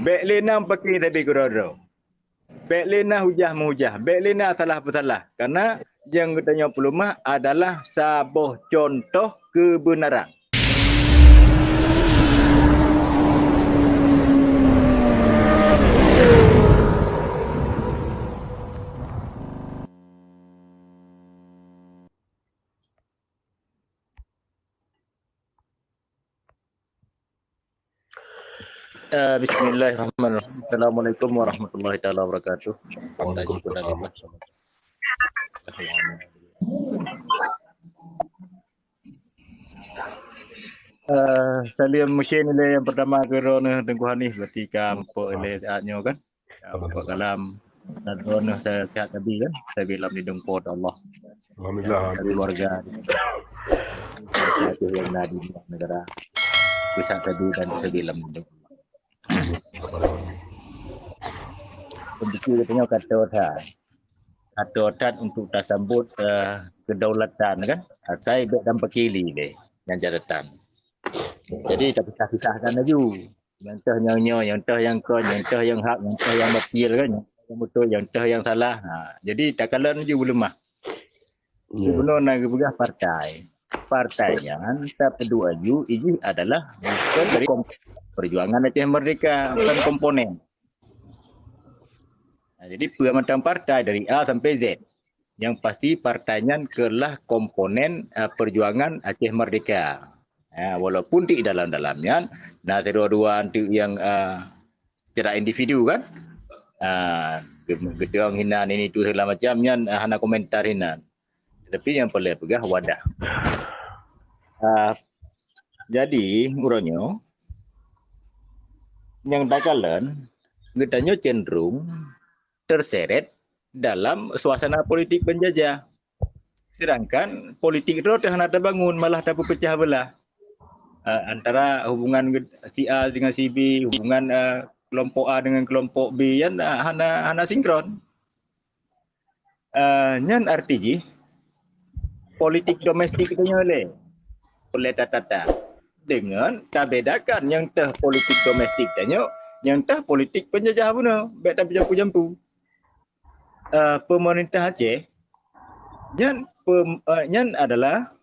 Baik lena pakai tapi kurado. Baik lena hujah menghujah. Baik lena salah bersalah. Karena yang katanya pelumah adalah sebuah contoh kebenaran. Bismillahirrahmanirrahim. Assalamualaikum warahmatullahi taala wabarakatuh. Salim mesin ile yang pertama kerana tengkuhan ni berarti kampuk ile saatnya kan. Kampuk kalam dan kerana saya sihat tadi kan. Saya bilang di dengpot Allah. Alhamdulillah. Keluarga. Saya yang nadi negara. Bisa tadi dan saya bilang di dengpot. Begitu katanya kata otat untuk tak sambut kedaulatan kan. Saya dan pakili deh yang catatan. Jadi tak pisah-pisahkan lagi. Yang tah yang nyo, yang tah yang kon, yang tah yang hak, yang tah yang batil kan. Yang betul, yang tah yang salah. Jadi tak kalan je lemah. Sebenarnya nak bergah partai. Partainya tak pedua ju ini adalah bukan dari perjuangan Aceh Merdeka, bukan komponen. Jadi macam partai dari A sampai Z. Yang pasti partainya kelah komponen perjuangan Aceh Merdeka. Walaupun di dalam-dalamnya, nah kedua-dua yang secara individu kan, gedung hinan ini itu segala macamnya, hana komentar hinan. Tapi yang paling pegah wadah. Jadi uronyo, yang dakalan, gedanya cenderung terseret dalam suasana politik penjajah. Sedangkan politik itu tak ada bangun, malah tak pecah belah. Antara hubungan si A dengan si B, hubungan kelompok A dengan kelompok B yang hana sinkron. Nyan arti politik domestik itu oleh tata dengan tak bedakan yang tah politik domestik tanya, yang tah politik penjajah pun baik tak jampu-jampu. Pemerintah Aceh nyan adalah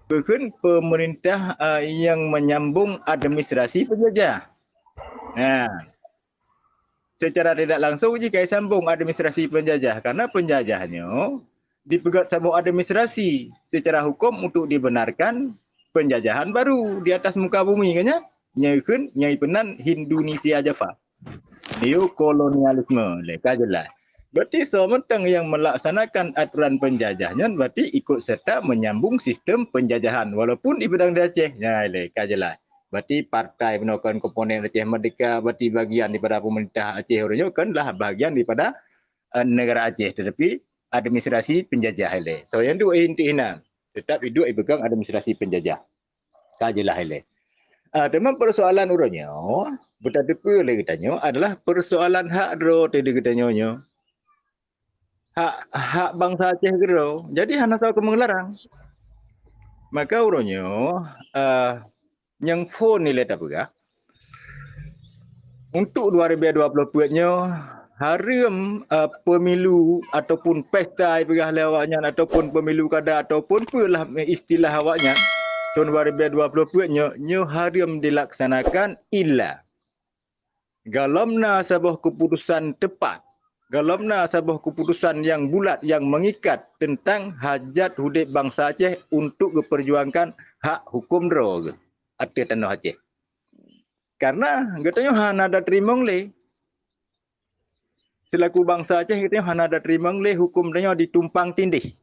bukan pemerintah yang menyambung administrasi penjajah. Secara tidak langsung jika sambung administrasi penjajah karena penjajahnya dipegat sebuah administrasi secara hukum untuk dibenarkan penjajahan baru di atas muka bumi kan ya. Nyai penan Indonesia Java. Neokolonialisme leka jelas. Berarti sementang yang melaksanakan aturan penjajahnya berarti ikut serta menyambung sistem penjajahan walaupun di bidang Aceh. Ya, leka jelas. Berarti partai penolakan komponen Aceh Merdeka berarti bagian daripada pemerintah Aceh Orangnya kanlah bagian daripada negara Aceh tetapi administrasi penjajah hele. So yang dua inti ina tetap hidup dipegang administrasi penjajah. Kajelah hele. Teman persoalan urangnya berdepa lagi tanya adalah persoalan hak dro tadi katanya nyo. Hak bangsa Aceh gero. Jadi hana saw kemengelarang. Maka urangnya yang phone nilai tak pegah. Untuk 2024-nya haram pemilu ataupun pesta pegah lawaknya ataupun pemilu kada ataupun apalah istilah awaknya tahun 2024-nya haram dilaksanakan illa galamna sebuah keputusan tepat, galamna sebuah keputusan yang bulat yang mengikat tentang hajat hidup bangsa Aceh untuk memperjuangkan hak hukum dro atas tanah Aceh. Karena katanya hana ada terima le. Selaku bangsa Aceh katanya hana ada terima le hukum tanya ditumpang tindih.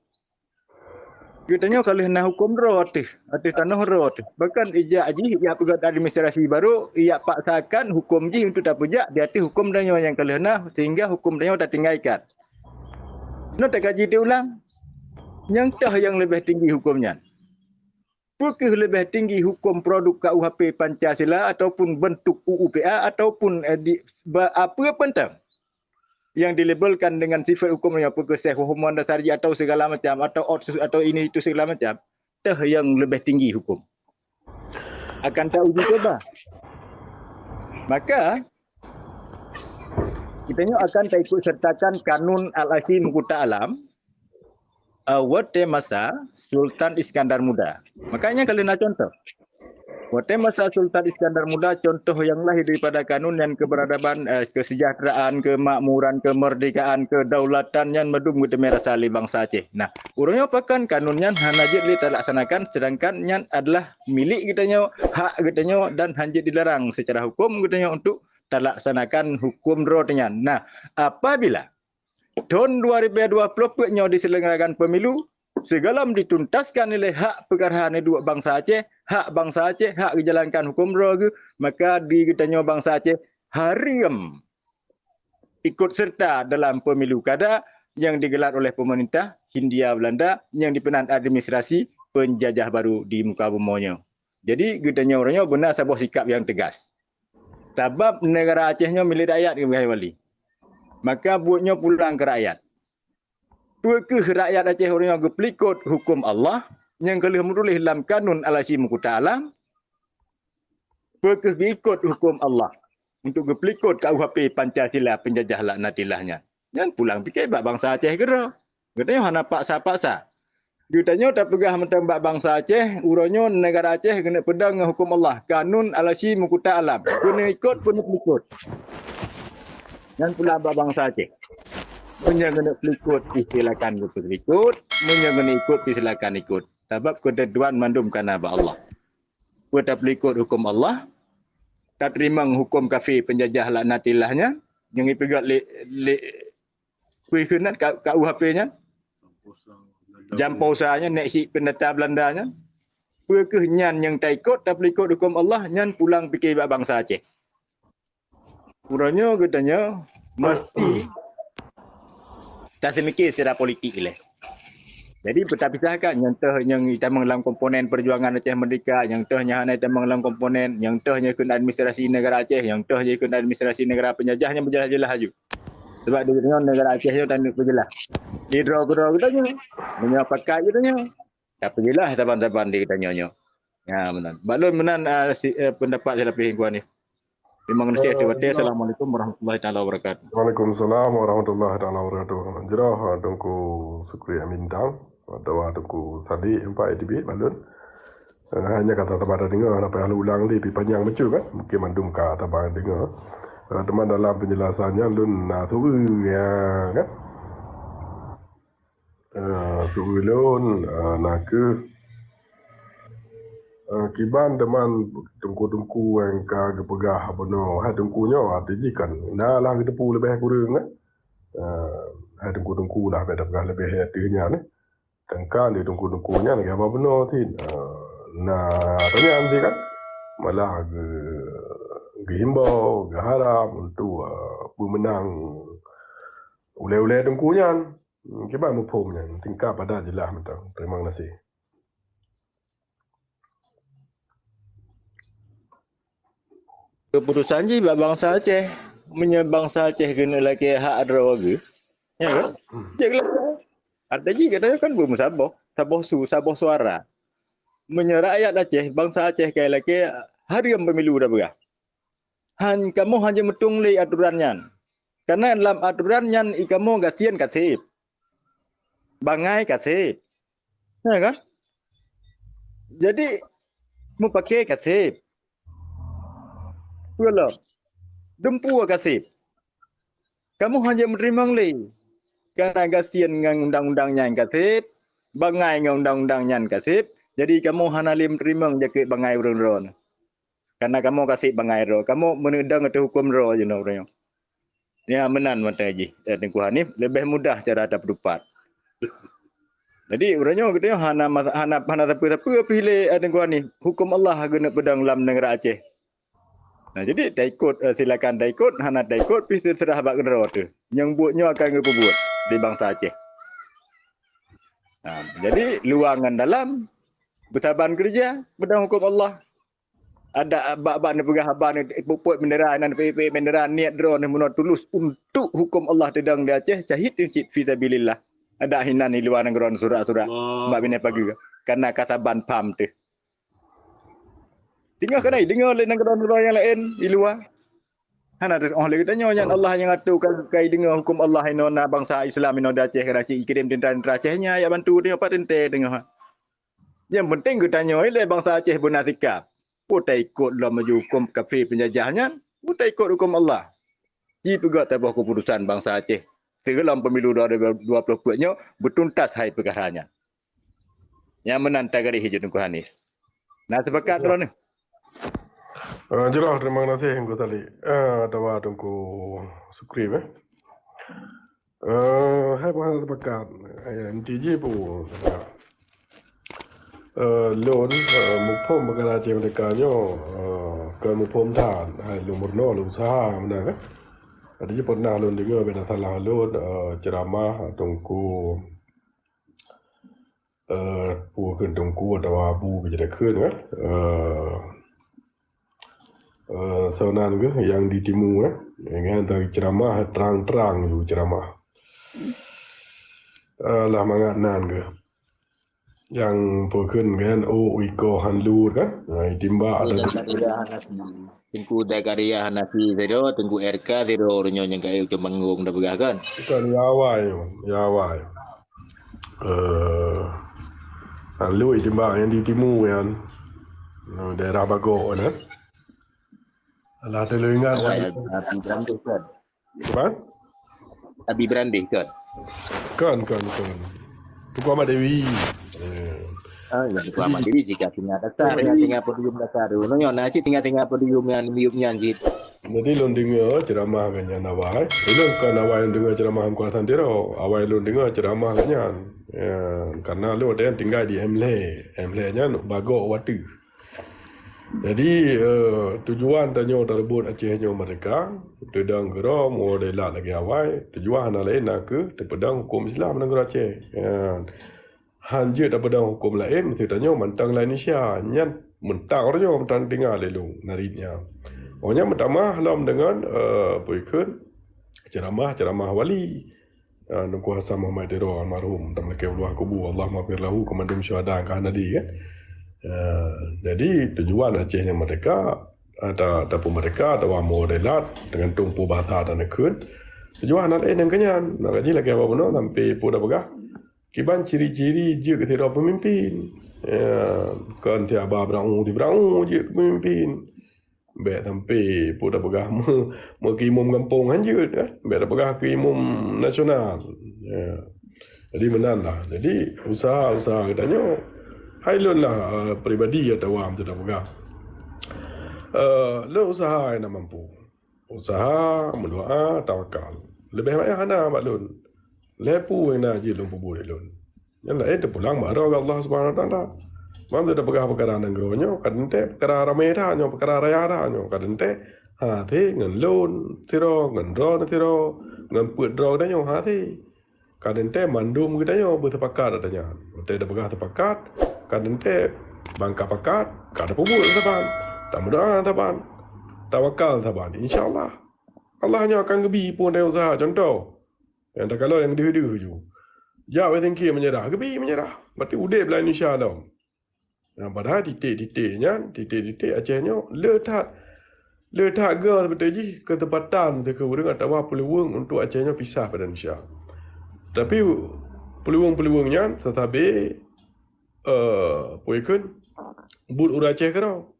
Katanya kalau nak hukum dro atas tanah dro. Bahkan ija aji ia pegat administrasi baru ia paksakan hukum ji untuk tak pejak di atas hukum tanya yang kalau nak sehingga hukum tanya tak tinggalkan. Nak tak kaji diulang. Yang tah yang lebih tinggi hukumnya. Apakah lebih tinggi hukum produk KUHP Pancasila ataupun bentuk UUPA ataupun apa pentang yang dilabelkan dengan sifat hukumnya apakah Syekh Muhammad Dasari atau segala macam atau ini itu segala macam tah yang lebih tinggi hukum akan tahu juga bah Maka kita akan ikut sertakan kanun Al-Asy Mukuta Alam waktu masa Sultan Iskandar Muda. Makanya kalau nak contoh, waktu masa Sultan Iskandar Muda, contoh yang lahir daripada kanun dan keberadaban, kesejahteraan, kemakmuran, kemerdekaan, kedaulatan yang medum kita merasa oleh bangsa Aceh. Nah, urangnya apakan kanunnya hanajit li terlaksanakan, sedangkan yang adalah milik kitanya, hak kitanya dan hanjit dilarang secara hukum kitanya untuk terlaksanakan hukum drotnya. Nah, apabila tahun 2020 punya diselenggarakan pemilu, segala dituntaskan oleh hak perkara dua bangsa Aceh, hak bangsa Aceh, hak dijalankan hukum roh, maka di kitanya bangsa Aceh haram ikut serta dalam pemilu kada yang digelar oleh pemerintah Hindia Belanda yang dipenan administrasi penjajah baru di muka bumanya. Jadi kitanya orangnya benar sebuah sikap yang tegas. Sebab negara Acehnya milik rakyat ke wali. Maka buatnya pulang ke rakyat. Tuakah rakyat Aceh orang yang berikut hukum Allah yang kelih menulis dalam kanun Al-Asy Mukuta Alam, tuakah ikut hukum Allah untuk berikut KUHP Pancasila penjajah laknatilahnya. Yang pulang fikir bangsa Aceh kira. Katanya hana paksa-paksa. Katanya tak pegah mentembak bangsa Aceh, urangnya negara Aceh kena pedang dengan hukum Allah. Kanun Al-Asy Mukuta Alam. Kena ikut, kena ikut. Dan pula bangsa Aceh. Punya kena ikut, silakan ikut. Punya kena ikut, silakan ikut. Sebab ketentuan mandum kana ba Allah. Kita ikut hukum Allah. Tak terima hukum kafir penjajah laknatilahnya. Yang dipegat kuikunat KUHP-nya. Jampausanya, neksi pendata Belandanya. Perkenyan yang tak ikut, tak ikut hukum Allah, nyan pulang fikir bangsa Aceh. Kurangnya katanya, mesti tak semikir secara politik lah. Jadi berpisahkan yang teh yang kita dalam komponen perjuangan Aceh Merdeka, yang tehnya kita dalam komponen, yang tehnya kena administrasi negara Aceh, yang tehnya kena administrasi negara penjajahnya berjelas-jelas aja. Sebab di negara Aceh itu tanda berjelas. Di draw-draw katanya, menyapakai katanya. Tak berjelas taban-taban dia katanya. Ya benar. Balon menan pendapat saya lebih kuat ni. Terima kasih. Assalamualaikum warahmatullahi taala wabarakatuh. Waalaikumsalam warahmatullahi taala wabarakatuh. Jirah dongku sukri amindang. Dawa dongku sadi empat edibit balon. Hanya kata tabada dengar apa yang ulang lebih panjang macam kan. Mungkin mandum ka tabada dengar. Teman dalam penjelasannya lun suruh ya kan. Suruh lun nak kiban teman tungku-tungku yang ka gepegah abono ha tungkunya arti kan nah lah kita pu lebih kurang kan ha tungku-tungku lah beda pegah lebih hatinya ni kan di tungku-tungkunya ni apa benar tin nah tanya anti kan malah gehimbau geharap untuk pemenang ule-ule tungkunya kiban mupumnya tingkap pada jelas mentang terima kasih. Keputusan je bangsa Aceh. Bangsa Aceh kena lagi hak ada warga. Ya kan? Jadi ada je katanya kan bermusabah. Sabah suara. Rakyat Aceh, bangsa Aceh kaya lagi hari yang pemilu dah berah. Kamu hanya metung li aturannya. Karena dalam aturannya kamu gasian kasih. Bangai kasih. Ya kan? Jadi mau pakai kasih. Kalau dempu kasih, kamu hanya menerima li. Karena gasian dengan undang-undangnya yang kasih, bangai dengan undang-undangnya yang kasih, jadi kamu hanya menerima jaket bangai orang-orang. Karena kamu kasih bangai roh, kamu menedang atau hukum roh je orang. Ya menan mata haji. Tengku Hanif lebih mudah cara ada berdupat. Jadi orangnya katanya hana siapa pilih Tengku Hanif. Hukum Allah guna pedang dalam negara Aceh. Nah, jadi dah ikut, silakan dah ikut, hana dah ikut, pergi serah bak kedera tu. Yang buatnya akan ngebuat di bangsa Aceh. Nah, jadi luangan dalam, bersaban kerja, pedang hukum Allah. Ada bak-bak ni pegah abang ni, puput bendera, nan PPP bendera, niat drone ni menurut tulus untuk hukum Allah tedang di Aceh, syahid insyd fisabilillah. Ada hinan ni luar negara surat-surat, mbak bina pagi ke. Karena kasaban PAM tu. Tinggal kan ni, dengar oleh negara-negara yang lain di luar. Hana ada orang lagi tanya yang Allah yang atur kai dengar hukum Allah ino na bangsa Islam ino dah Aceh Karachi kirim tentang Acehnya ya bantu dia apa tente dengar. Yang penting kita tanya ile bangsa Aceh benar sikap. Putai ikut lah maju hukum kafir penjajahnya, putai ikut hukum Allah. Ji juga tabah keputusan bangsa Aceh. Sebelum pemilu 2024-nya bertuntas hai perkaranya. Yang menantai garis hijau Tengku Hanif. Nah sepakat dulu ni. Jelas terima kasih Tengku tadi. Dawa Tengku Sukri hai pun sepakat. MTG pun loan mupom perkara Aceh mereka nyo ke mupom tan hai lumurno lu usaha mana kan. Ada je pernah loan dengar benda salah loan ceramah Tengku puขึ้น Tengku atau abu bisaขึ้นkan soalan ke yang di timur yang dari ceramah terang-terangอยู่ceramah lah manganan ke yang puขึ้นkan uiko hanlu kan timba ada Tengku Dakaria Hanafi zero, Tengku RK zero, orangnya yang kayu Temanggung dah bergakan. kan yawai hanlu timba yang di timur kan daerah Bagok kan lah telingat Abi Brandih kan. apa Abi Brandih kan. kan Tuku Ahmad Dewi Yang Tuku Ahmad Dewi jika tinggal dasar, tinggal podium dasar. Orangnya nak tinggal podium yang miupnya jit. jadi lon dengar ceramah kan yang awai lon kan awai dengar ceramah Kuala Tiro awai lon dengar ceramah kan karena lon dia tinggal di Emle nya Bagok Watu. Jadi tujuan tanya terbut Acehnya mereka tedang gera mau delat lagi awai tujuan lain nak ke terpedang hukum Islam negara Aceh. Hanya terpedang hukum lain mesti tanya mentang lain Indonesia nyan mentang orangnya mentang tinggal lelung naritnya. Orangnya pertama halam dengan puikun ceramah wali Nungku Hasan Muhammad Diro almarhum tamlake ulwah kubu Allah maghfir lahu komandum syuhada kan tadi kan. Jadi tujuan Acehnya mereka ataupun mereka atau modelat dengan tumpu bahasa dan nekun tujuan lain yang kenyan nak kaji lagi apa benar sampai pada begah kiban ciri-ciri je ketira pemimpin kan tiaba berang je pemimpin baik sampai pada begah mau ke imam kampung hanya kan baik begah ke imam nasional jadi menanlah jadi usaha katanya Hailun lah pribadi atau awam tidak pegang. Lo usaha yang mampu. Usaha, mendoa, tawakal. Lebih banyak hana mak lun. Lepu yang nak jilun pubur lun. Yang lain tu pulang marah Allah Subhanahu Wa Taala. Mam tidak pegang perkara nanggronya, kadente perkara ramai dah, perkara raya dah, kadente hati ngan lun, tiro ngan ron tiro, ngan put ron dah hati. Kadente mandum kita bersepakat adanya. Tidak pegang sepakat. Kadente bangka pakat, kada pubul taban. Tak mudah taban. Tawakal taban. InsyaAllah. Allah hanya akan gebi pun dia usaha. Contoh. Yang tak kalau yang dia-dia je. Ya, weteng kia menyerah. Gebi menyerah. Berarti udip lah Indonesia dah. Yang padahal titik Acehnya letak ke seperti ketepatan ke dengan tawa peluang untuk Acehnya pisah pada Indonesia. Tapi peluang-peluangnya tetapi puikun but ura Aceh kerau.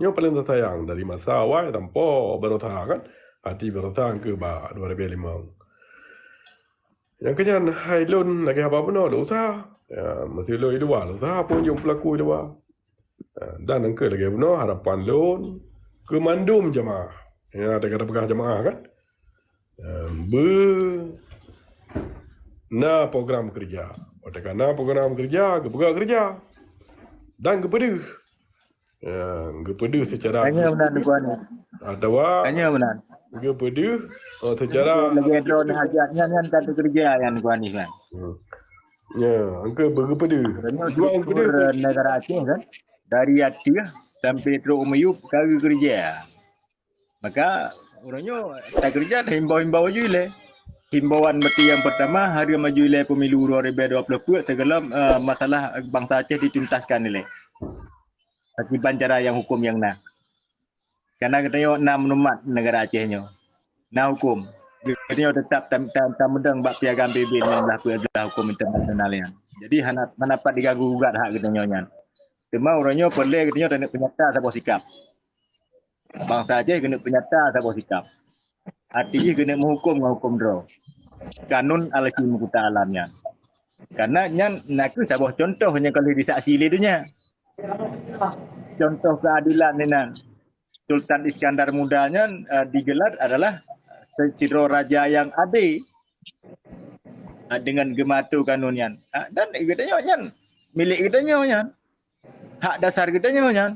Nyo paling tersayang dari masa awal tanpa berotah kan. Hati berotah ke 2005. Yang kenyan hailun lagi apa benar lo usaha. Masih lo itu wah usaha pun jom pelaku itu wah. Dan angka lagi benar harapan loan ke mandum jemaah. Ya ada kata pegah jemaah kan. Na program kerja. Katakan program kerja, kerja dan kepeduh. Kepeduh secara Hanya benar tuan. Atau Hanya benar. Kepeduh secara lagi drone hajatnya kan kata kerja yang tuan ni kan. Ya, angka berkepeduh. Jual kepeduh negara Aceh kan. Dari Aceh sampai Teluk Umayub kerja. Maka orangnya tak kerja dah himbau-himbau je le. Himbauan mesti yang pertama hari maju ilai pemilu 2020 tergelam masalah bangsa Aceh dituntaskan nilai. Akibat cara yang hukum yang nak. Karena katanya 6 menumat negara Acehnya. Nah hukum. Katanya tetap tam mendang bak piagam PBB yang berlaku hukum internasional yang. Jadi hanapat diganggu gugat hak katanya nyan. Cuma orangnya perlu katanya tak nak penyata siapa sikap. Bangsa Aceh kena penyata siapa sikap. Artinya kena menghukum dengan hukum draw. Kanun al-Hakim Mukuta Alamnya. Karena nyan nak sebuah contoh yang kalau disaksi dia dunia. Contoh keadilan ni nan. Sultan Iskandar Mudanya digelar adalah Ciro Raja yang adil dengan gematu kanunnya. Dan katanya nyan milik katanya nyan. Hak dasar katanya nyan.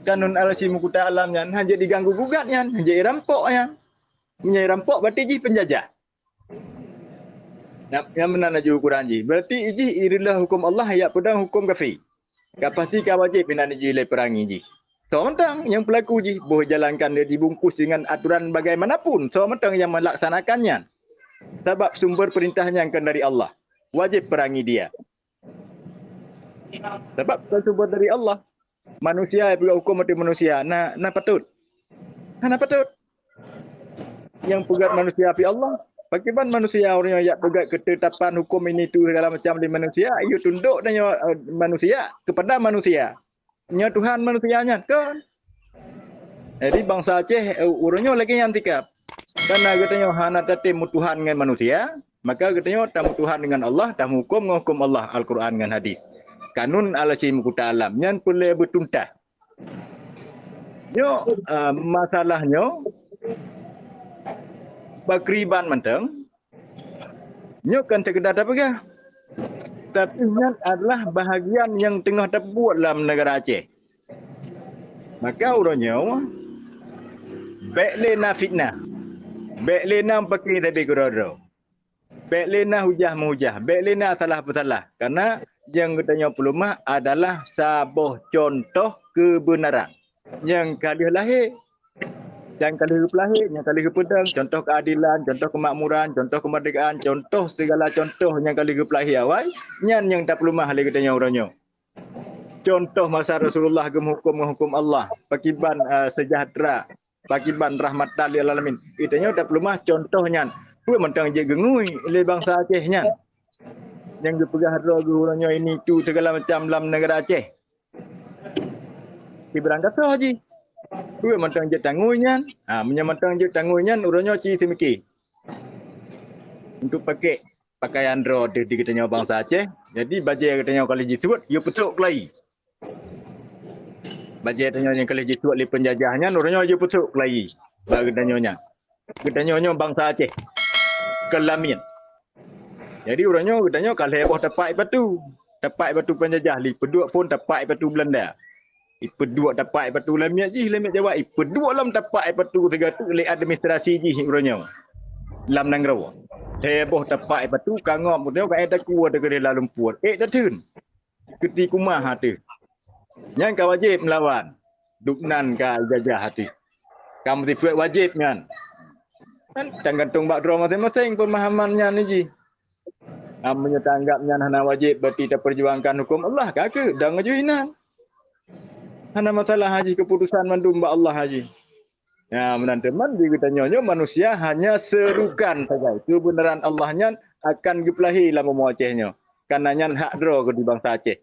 Kanun al-Hakim Mukuta Alamnya hanya diganggu gugat nyan, hanya rampok nyan. Hanya rampok berarti ji penjajah. Yang mana nak ukuran ji. Berarti ji irilah hukum Allah ya pedang hukum kafir. Kapasti kau wajib nak ji le perangi ji. So mentang yang pelaku ji boleh jalankan dia dibungkus dengan aturan bagaimanapun. So mentang yang melaksanakannya. Sebab sumber perintahnya akan dari Allah. Wajib perangi dia. Sebab sumber dari Allah. Manusia yang hukum mati manusia. Nah patut. Nah patut. Yang pegat manusia api Allah. Bagaimana manusia orang yang pegat ketetapan hukum ini tu segala macam di manusia, ia tunduk dan manusia kepada manusia. Nya Tuhan manusianya kan. Jadi bangsa Aceh orangnya lagi yang tikap. Karena katanya hana tati mutuhan dengan manusia, maka katanya tamu Tuhan dengan Allah, tamu hukum dengan hukum Allah, Al-Quran dengan hadis. Kanun al-Hakim Mukuta Alam yang boleh bertuntah. Yo masalahnya bakriban mentang nyok kan sekedar apa ke? Tapi ini adalah bahagian yang tengah terbuat dalam negara Aceh. Maka orangnya baik lena fitnah, baik lena pakai tapi kerana, baik lena hujah menghujah, baik lena salah bersalah. Karena yang katanya pelumah adalah sebuah contoh kebenaran yang kali lahir. Yang kali hidup lahir, yang kali hidup pedang, contoh keadilan, contoh kemakmuran, contoh kemerdekaan, contoh segala contoh yang kali hidup lahir awal, yang tak perlu mahal katanya orangnya. Contoh masa Rasulullah hukum Allah, pakiban sejahtera, pakiban rahmatan lil alamin. Katanya tak perlu mah contohnya. Pun mentang je gengui oleh bangsa Acehnya. Yang dipegah orangnya ini tu segala macam dalam negara Aceh. Diberangkat haji. Tu mentang je tangguhnya, menyamantang je tangguhnya urangnya ci semiki. Untuk pakai pakaian draw di katanya bangsa Aceh. Jadi baju katanya kalau jisuat, ia petuk kelai. Baju katanya yang kalau jisuat li penjajahnya, urangnya ia petuk kelai. Bagi katanya bangsa Aceh. Kelamin. Jadi urangnya katanya kalau heboh tepat batu penjajah li, peduk pun tepat batu Belanda. Ipedua dapat batu lamiat ji lamiat Jawa ipedua lam dapat batu tegatu oleh administrasi ji urangnya lam nangrau heboh dapat batu kangop mudeo ka ada ku ada ke dalam lumpur datun keti kumah hati yang ka wajib melawan duknan ka jajah hati kamu tipu wajib kan tergantung bak dro masing-masing pemahamannya ni ji amnya tanggapnya hana wajib berarti perjuangkan hukum Allah ke dan ngajuinan. Hana masalah haji keputusan mandum ba Allah haji. Ya, teman-teman ditanya manusia hanya serukan saja. Kebenaran Allahnya akan gepelahi dalam Acehnya. Karena nyan hak dro ke di bangsa Aceh.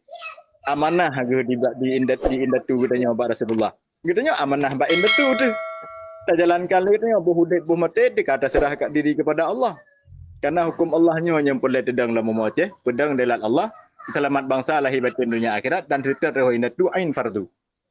Amanah ke di indatu katanya ba Rasulullah. Katanya amanah ba indatu tu. Tak jalankan katanya buhudit buh mati dikata serahkan diri kepada Allah. Karena hukum Allahnya yang boleh tedang dalam Aceh, pedang delat Allah. Selamat bangsa lahir batin dunia akhirat dan serta roh indatu ain fardu.